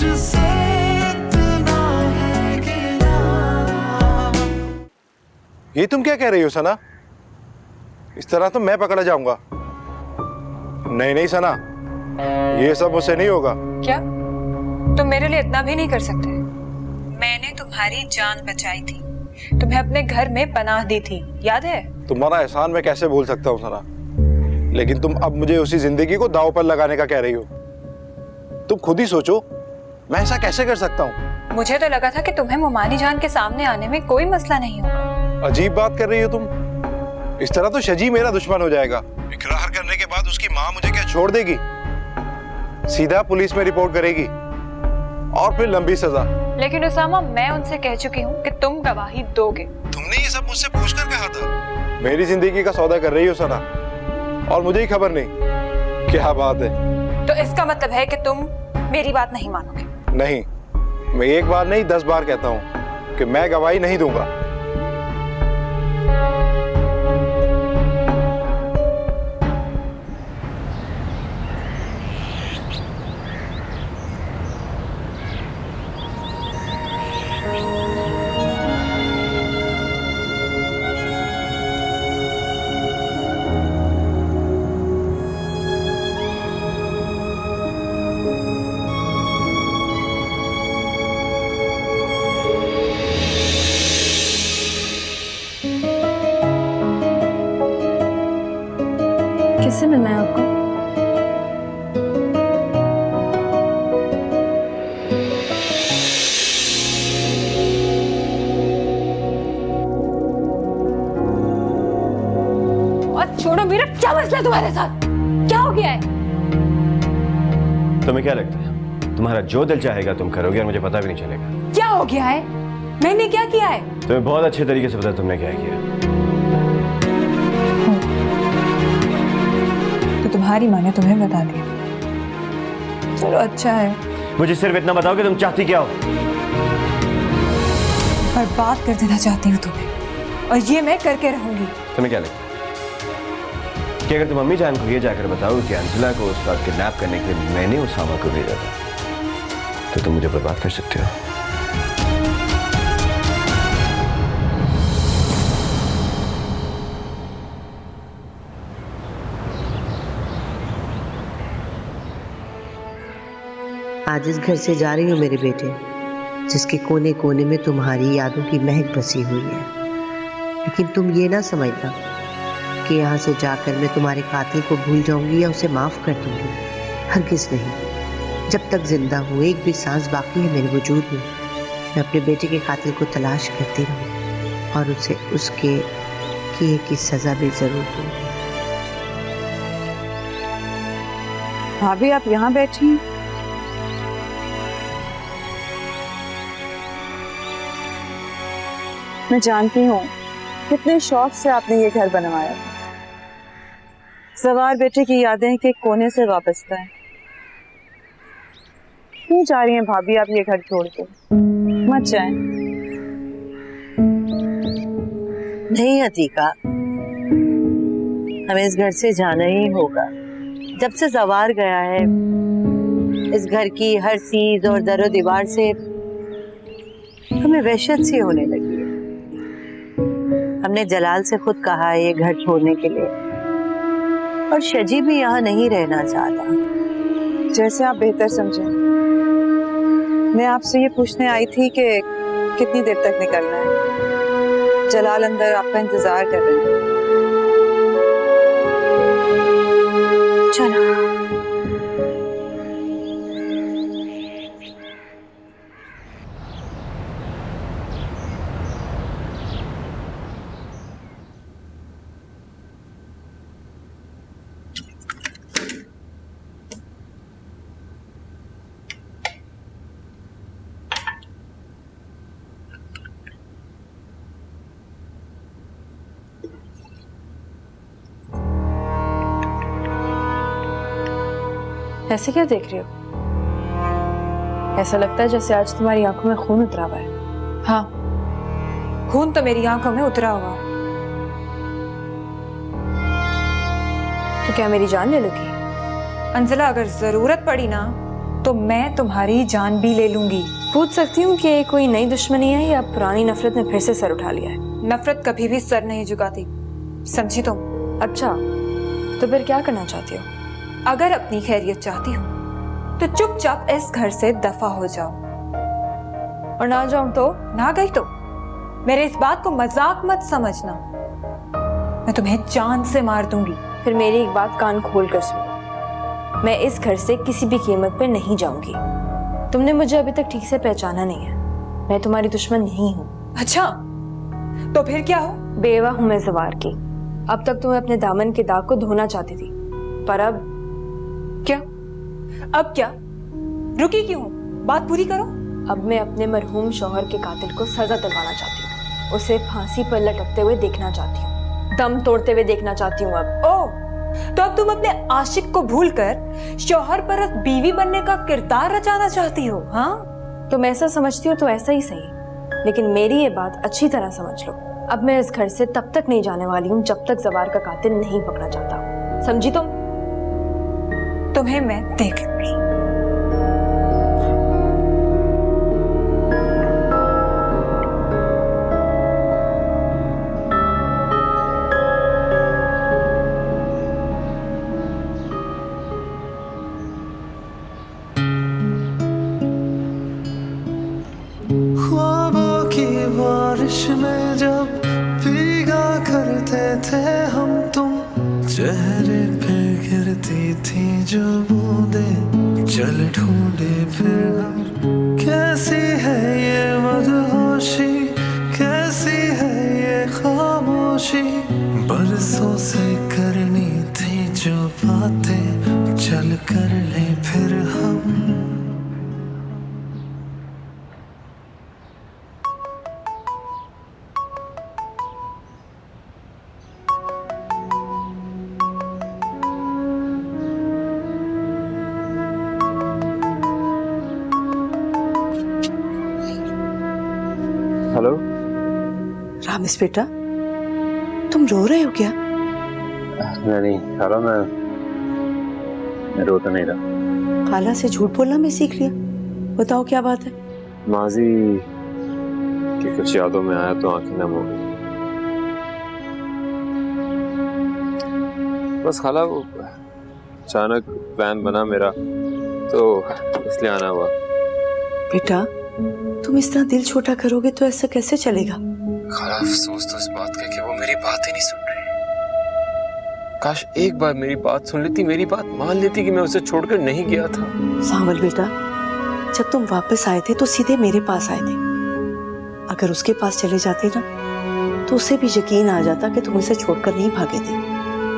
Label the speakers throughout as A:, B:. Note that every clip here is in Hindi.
A: तुझसे इतना है गिला।
B: ये तुम क्या कह रही हो सना? इस तरह तो मैं पकड़ा जाऊंगा। नहीं नहीं सना, ये सब मुझसे नहीं होगा।
C: क्या तुम मेरे लिए इतना भी नहीं कर सकते? मैंने तुम्हारी जान बचाई थी, तुम्हें अपने घर में पनाह दी थी, याद है?
B: तुम्हारा एहसान मैं कैसे भूल सकता हूँ सना, लेकिन तुम अब मुझे उसी जिंदगी को दांव पर लगाने का कह रही हो। तुम खुद ही सोचो, मैं ऐसा कैसे कर सकता हूँ?
C: मुझे तो लगा था कि तुम्हें मुमानी जान के सामने आने में कोई मसला नहीं होगा।
B: अजीब बात कर रही हो तुम। इस तरह तो शजी मेरा दुश्मन हो जाएगा। इकरार करने के बाद उसकी माँ मुझे क्या छोड़ देगी? सीधा पुलिस में रिपोर्ट करेगी और फिर लंबी सजा।
C: लेकिन उसामा, मैं उनसे कह चुकी हूँ कि तुम गवाही दोगे।
B: तुमने ये सब मुझसे पूछकर कहा था। मेरी जिंदगी का सौदा कर रही हो सना, और मुझे ही खबर नहीं। क्या बात है?
C: तो इसका मतलब है कि तुम मेरी बात नहीं मानोगे?
B: नहीं, मैं एक बार नहीं 10 बार कहता हूँ कि मैं गवाही नहीं दूंगा।
C: किससे मिलना है आपको? और छोड़ो मेरा, क्या मसला है तुम्हारे साथ? क्या हो गया है?
D: तुम्हें क्या लगता है तुम्हारा जो दिल चाहेगा तुम करोगे और मुझे पता भी नहीं चलेगा?
C: क्या हो गया है? मैंने क्या किया है?
D: तुम्हें बहुत अच्छे तरीके से पता तुमने क्या किया।
C: तो तुम्हारी माँ ने तुम्हें बता दिया। चलो अच्छा है।
D: मुझे सिर्फ इतना बताओ कि तुम चाहती क्या हो?
C: बर्बाद कर देना चाहती हूँ तुम्हें, और ये मैं करके रहूंगी।
D: तुम्हें क्या लगता है कि अगर तुम अम्मी जान को ये जाकर बताओ कि अंजला को उस वक्त किडनैप करने के लिए मैंने उसामा को भेजा था, तो तुम मुझे बर्बाद कर सकते हो?
E: आज इस घर से जा रही हूँ मेरे बेटे, जिसके कोने कोने में तुम्हारी यादों की महक बसी हुई है। लेकिन तुम ये ना समझना कि यहाँ से जाकर मैं तुम्हारे कातिल को भूल जाऊंगी या उसे माफ कर दूंगी। हरगिज नहीं। जब तक जिंदा हूँ, एक भी सांस बाकी है मेरे वजूद में, मैं अपने बेटे के कातिल को तलाश करती रहूँ और उसे उसके किए की सजा भी जरूर दूंगी।
F: भाभी, आप यहाँ बैठी? मैं जानती हूँ कितने शौक से आपने ये घर बनवाया था। सवार बेटे की यादें के कोने से वाबस्ता है। क्यों जा रही हैं भाभी आप ये घर छोड़ के? मत जाएं।
E: नहीं अतीका, हमें इस घर से जाना ही होगा। जब से जवार गया है, इस घर की हर चीज और दरो दीवार से हमें वहशत सी होने लगी है। हमने जलाल से खुद कहा है ये घर छोड़ने के लिए, और शजी भी यहाँ नहीं रहना चाहता।
F: जैसे आप बेहतर समझें। मैं आपसे ये पूछने आई थी कि कितनी देर तक निकलना है। जलाल अंदर आपका इंतजार कर रहे हैं।
E: चलो।
C: ऐसे क्या देख रही हो? ऐसा लगता है जैसे आज तुम्हारी आंखों में खून उतरा हुआ है। हाँ, खून तो मेरी आंखों में उतरा हुआ है। तो क्या मेरी जान ले लोगी? अंजला, अगर जरूरत पड़ी ना
F: तो मैं तुम्हारी जान भी ले लूंगी।
C: पूछ सकती हूँ कि ये कोई नई दुश्मनी है या पुरानी नफरत ने फिर से सर उठा लिया है?
F: नफरत कभी भी सर नहीं झुकाती, समझी तुम?
C: अच्छा, तो फिर क्या करना चाहती हो?
F: अगर अपनी खैरियत चाहती हो तो चुपचाप इस घर से दफा हो जाओ।
C: और ना जाऊं तो?
F: ना गई तो मेरे इस बात को मजाक मत समझना, मैं तुम्हें जान से मार दूंगी।
C: फिर मेरी एक बात कान खोल कर सुनो, मैं इस घर से किसी भी कीमत पर नहीं जाऊंगी। तुमने मुझे अभी तक ठीक से पहचाना नहीं है, मैं तुम्हारी दुश्मन नहीं हूँ।
F: अच्छा, तो फिर क्या हो?
C: बेवा हूँ मैं ज़वार की। अब तक तुम्हें अपने दामन के दाग को धोना चाहती थी, पर अब
F: क्या? अब क्या? रुकी क्यों? बात पूरी करो।
C: अब मैं अपने मरहूम शौहर के कातिल को सजा दिलवाना चाहती हूँ, उसे फांसी पर लटकते हुए देखना चाहती हूँ, दम तोड़ते हुए देखना चाहती हूँ। अब
F: तो अब तुम अपने आशिक को भूलकर शौहर परस्त बीवी बनने का किरदार रचाना चाहती हो? हाँ,
C: तुम ऐसा समझती हो तो ऐसा ही सही, लेकिन मेरी ये बात अच्छी तरह समझ लो। अब मैं इस घर से तब तक नहीं जाने वाली हूँ जब तक ज़वार का कातिल नहीं पकड़ा जाता, समझी तुम?
F: तुम्हें मैं देख लूंगी।
A: ख्वाबों की बारिश में जब भीगा करते थे हम तुम, चेहरे पे गिरती थी जो बूंदें, चल ढूंढे फिर हम। कैसी है ये मदहोशी, कैसी है ये खामोशी, बरसों से करनी थी जो बातें, चल कर ले फिर हम।
D: हेलो
E: रामेश बेटा, तुम रो रहे हो क्या?
D: नहीं खाला, मैं रो तो नहीं रहा।
E: खाला से झूठ बोलना मैं सीख लिया, बताओ क्या बात है?
G: माजी की कुछ यादों में आया तो आंखें नम हो गई। बस खाला, वो अचानक प्लान बना मेरा तो इसलिए आना हुआ।
E: बेटा, तुम इस तरह दिल छोटा करोगे तो ऐसा कैसे चलेगा?
G: खाला, अफसोस तो इस बात का कि वो मेरी बात ही नहीं सुन रही। काश एक बार मेरी बात सुन लेती, मेरी बात मान लेती कि मैं उसे छोड़कर नहीं गया था।
E: सावल बेटा, जब तुम वापस आए थे तो सीधे मेरे पास आए थे। अगर उसके पास चले जाते ना तो उसे भी यकीन आ जाता कि तुम उसे छोड़कर नहीं भागे थे।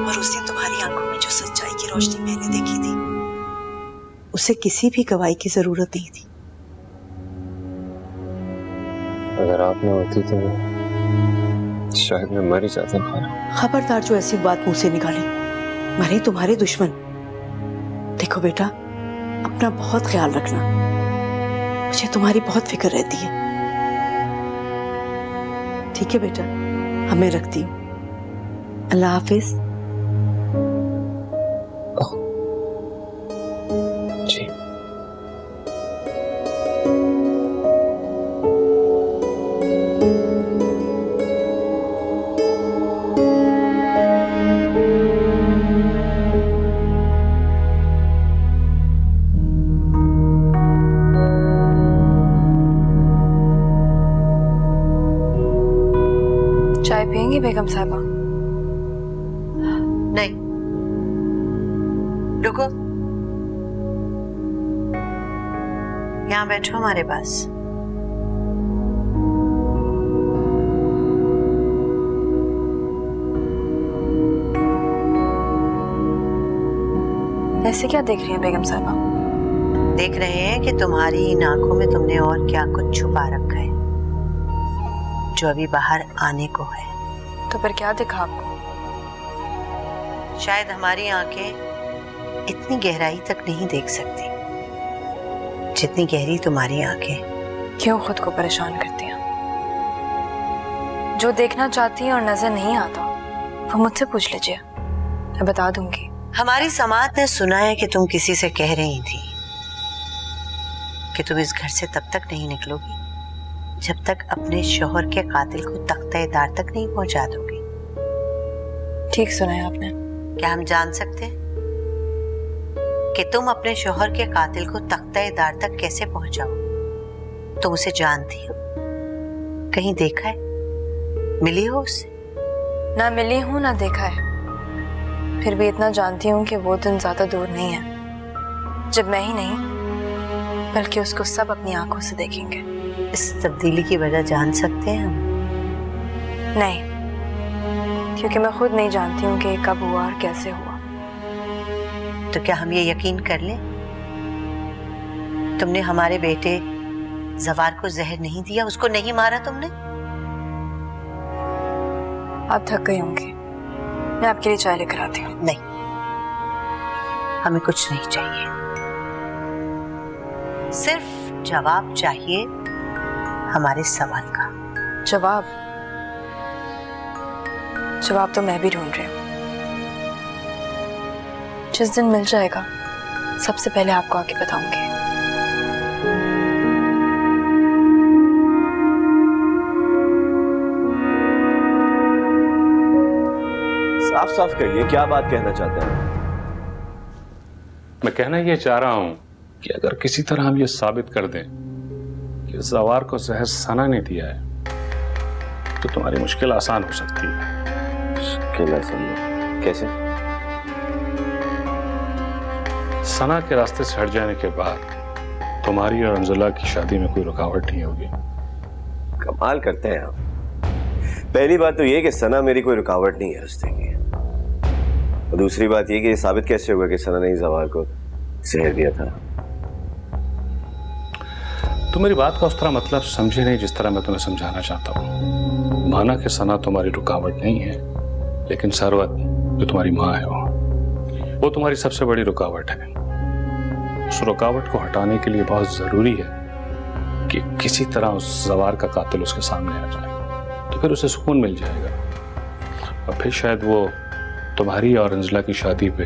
E: और उस दिन तुम्हारी आंखों में जो सच्चाई की रोशनी मैंने देखी थी, उसे किसी भी गवाही की जरूरत नहीं थी।
G: अगर आप ना होती तो शायद मैं मर ही जाता।
E: खबरदार जो ऐसी बात मुंह से निकाले, मरे तुम्हारे दुश्मन। देखो बेटा, अपना बहुत ख्याल रखना, मुझे तुम्हारी बहुत फिक्र रहती है। ठीक है बेटा, हमें रखती हूँ। अल्लाह हाफिज।
G: जी।
C: चाय पियेंगी बेगम साहबा?
E: नहीं, रुको, यहाँ बैठो हमारे पास।
C: ऐसे क्या देख रही है बेगम साहबा?
E: देख रहे हैं कि तुम्हारी इन आंखों में तुमने और क्या कुछ छुपा रखा है जो अभी बाहर आने को है।
C: तो फिर क्या दिखा आपको?
E: शायद हमारी आंखें इतनी गहराई तक नहीं देख सकती जितनी गहरी तुम्हारी आंखें।
C: क्यों खुद को परेशान करती हैं? जो देखना चाहती हैं और नजर नहीं आता वो मुझसे पूछ लीजिए, मैं बता दूंगी।
E: हमारी समाज ने सुना है कि तुम किसी से कह रही थी कि तुम इस घर से तब तक नहीं निकलोगी जब तक अपने शौहर के कातिल को तख्ते-ए-दार तक नहीं पहुंचा दोगी।
C: ठीक सुना है आपने।
E: क्या हम जान सकते हैं कि तुम अपने शौहर के कातिल को तख्ते-ए-दार तक कैसे पहुंचाओ? तुम उसे जानती हो? कहीं देखा है? मिली हो उससे?
C: ना मिली हूं ना देखा है, फिर भी इतना जानती हूँ कि वो दिन ज्यादा दूर नहीं है जब मैं ही नहीं बल्कि उसको सब अपनी आंखों से देखेंगे।
E: इस तब्दीली की वजह जान सकते हैं हम?
C: नहीं, क्योंकि मैं खुद नहीं जानती हूँ कि कब हुआ और कैसे हुआ।
E: तो क्या हम ये यकीन कर लें तुमने हमारे बेटे जवार को जहर नहीं दिया, उसको नहीं मारा तुमने?
C: आप थक गई होंगी, मैं आपके लिए चाय लेकर आती हूँ।
E: नहीं, हमें कुछ नहीं चाहिए, सिर्फ जवाब चाहिए हमारे सवाल का।
C: जवाब? जवाब तो मैं भी ढूंढ रही हूँ। जिस दिन मिल जाएगा सबसे पहले आपको आके बताऊंगी।
D: साफ साफ कहिए, क्या बात कहना चाहते हैं?
H: मैं कहना ये चाह रहा हूं कि अगर किसी तरह हम ये साबित कर दें कि जवार को जहर सना ने दिया है तो तुम्हारी मुश्किल आसान हो सकती है।
D: मुश्किल आसान? कैसे?
H: सना के रास्ते से हट जाने के बाद तुम्हारी और अंजुला की शादी में कोई रुकावट नहीं होगी।
D: कमाल करते हैं आप। पहली बात तो ये कि सना मेरी कोई रुकावट नहीं है रास्ते की, और दूसरी बात ये कि ये साबित कैसे होगा कि सना ने जवार को जहर दिया था?
H: तुम मेरी बात का उस तरह मतलब समझे नहीं जिस तरह मैं तुम्हें समझाना चाहता हूँ। माना कि सना तुम्हारी रुकावट नहीं है, लेकिन सरवत जो तुम्हारी माँ है वो तुम्हारी सबसे बड़ी रुकावट है। उस रुकावट को हटाने के लिए बहुत जरूरी है कि किसी तरह उस जवार का कातिल उसके सामने आ जाए, तो फिर उसे सुकून मिल जाएगा और फिर शायद वो तुम्हारी और अंजुला की शादी पे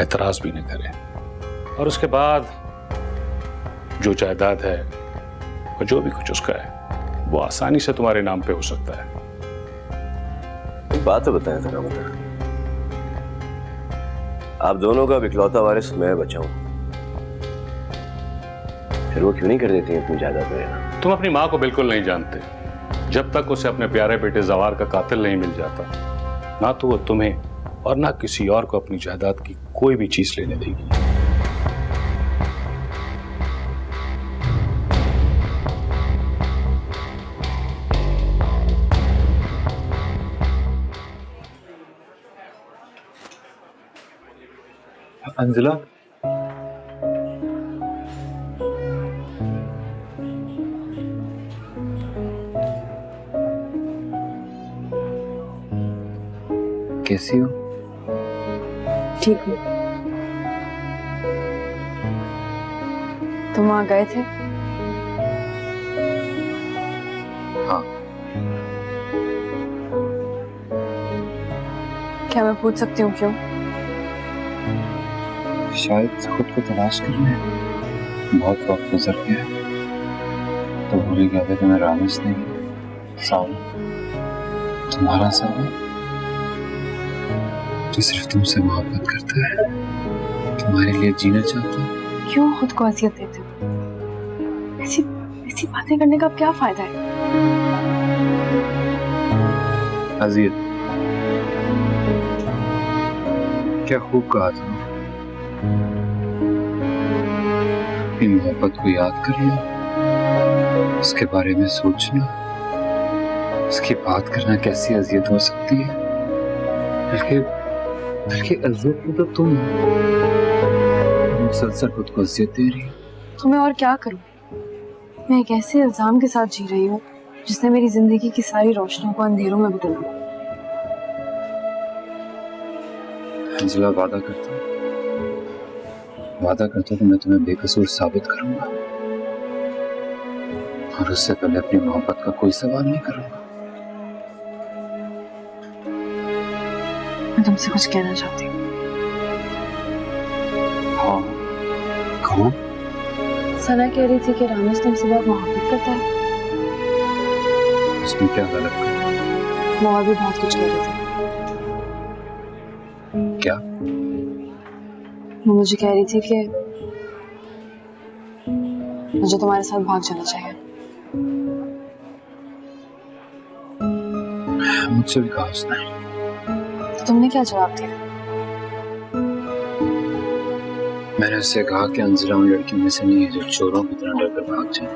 H: एतराज भी न करे, और उसके बाद जो जायदाद है और जो भी कुछ उसका है वो आसानी से तुम्हारे नाम पे हो सकता है।
D: एक बात तो बताएं जरा मुझे, आप दोनों का इकलौता वारिस मैं बचाऊं, फिर वो क्यों नहीं कर देती अपनी जायदाद में?
H: तुम अपनी माँ को बिल्कुल नहीं जानते। जब तक उसे अपने प्यारे बेटे जवार का कातिल नहीं मिल जाता, ना तो वो तुम्हें और ना किसी और को अपनी जायदाद की कोई भी चीज लेने देगी।
I: अंजुला, कैसी हो?
C: ठीक हूँ। तुम वहां गए थे?
I: हाँ।
C: क्या मैं पूछ सकती हूँ क्यों?
I: शायद खुद को तलाश करने बहुत वक्त गुजर गया, तो भूल गया था कि मैं रामिस नहीं, सावन तुम्हारा सावन जो सिर्फ तुमसे मोहब्बत करता है, तुम्हारे लिए जीना चाहता है।
C: क्यों खुद को अजियत देते हो? ऐसी बातें करने का क्या फायदा है?
I: अजियत? क्या खूब कहा था। इन मोहब्बत को याद करना, उसके बारे में सोचना, उसकी बात करना कैसी अजियत हो सकती है? बल्कि अजियत में तो तुम मुसलसल खुद को अजियत दे रही हो।
C: तो मैं और क्या करूं? मैं एक ऐसे इल्जाम के साथ जी रही हूँ जिसने मेरी जिंदगी की सारी रोशनियों को अंधेरों में बदल दिया।
I: अंजुला, वादा करता हूं कि मैं तुम्हें बेकसूर साबित करूंगा, और उससे पहले अपनी मोहब्बत का कोई सवाल नहीं करूंगा।
C: मैं तुमसे कुछ कहना चाहती हूँ।
I: हाँ, कहो।
C: सना कह रही थी कि रामेश तुमसे बहुत मोहब्बत करता है।
I: इसमें क्या गलत है?
C: वो और भी बहुत कुछ कह रही थी।
I: क्या?
C: वो मुझे कह रही थी कि मुझे तुम्हारे साथ भाग जाना चाहिए।
I: मुझसे भी कहा उसने।
C: तो तुमने क्या जवाब दिया?
I: मैंने उससे कहा कि अंजला उन लड़कियों में से नहीं है जो चोरों की तरह डरकर भाग जाए,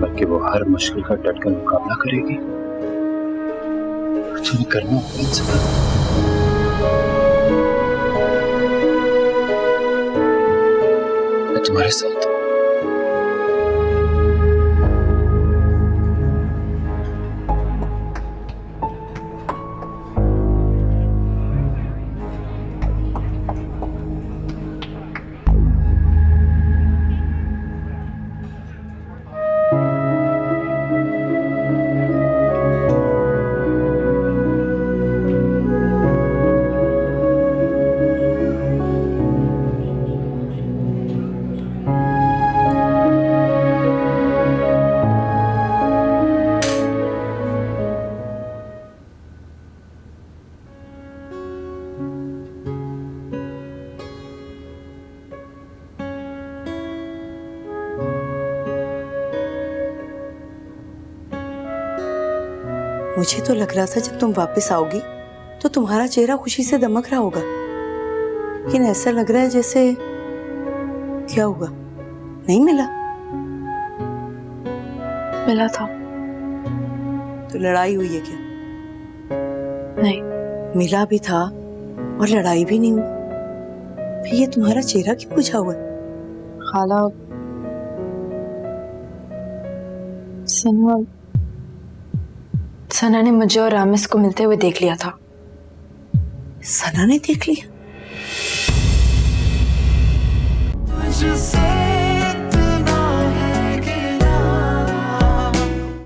I: बल्कि वो हर मुश्किल का डटकर मुकाबला करेगी। तुम्हें करना होगा इंसान। मैं तुम्हारे साथ हूं।
E: मुझे तो लग रहा था जब तुम वापस आओगी तो तुम्हारा चेहरा खुशी से दमक रहा होगा, लेकिन ऐसा लग रहा है जैसे क्या हुआ, नहीं मिला?
C: मिला था।
E: तो लड़ाई हुई है क्या?
C: नहीं।
E: मिला भी था और लड़ाई भी नहीं हुई, फिर ये तुम्हारा चेहरा क्यों बुझा हुआ है?
C: खाला, सना ने मुझे और रामेश को मिलते हुए देख लिया था।
E: सना ने देख लिया?
A: मुझसे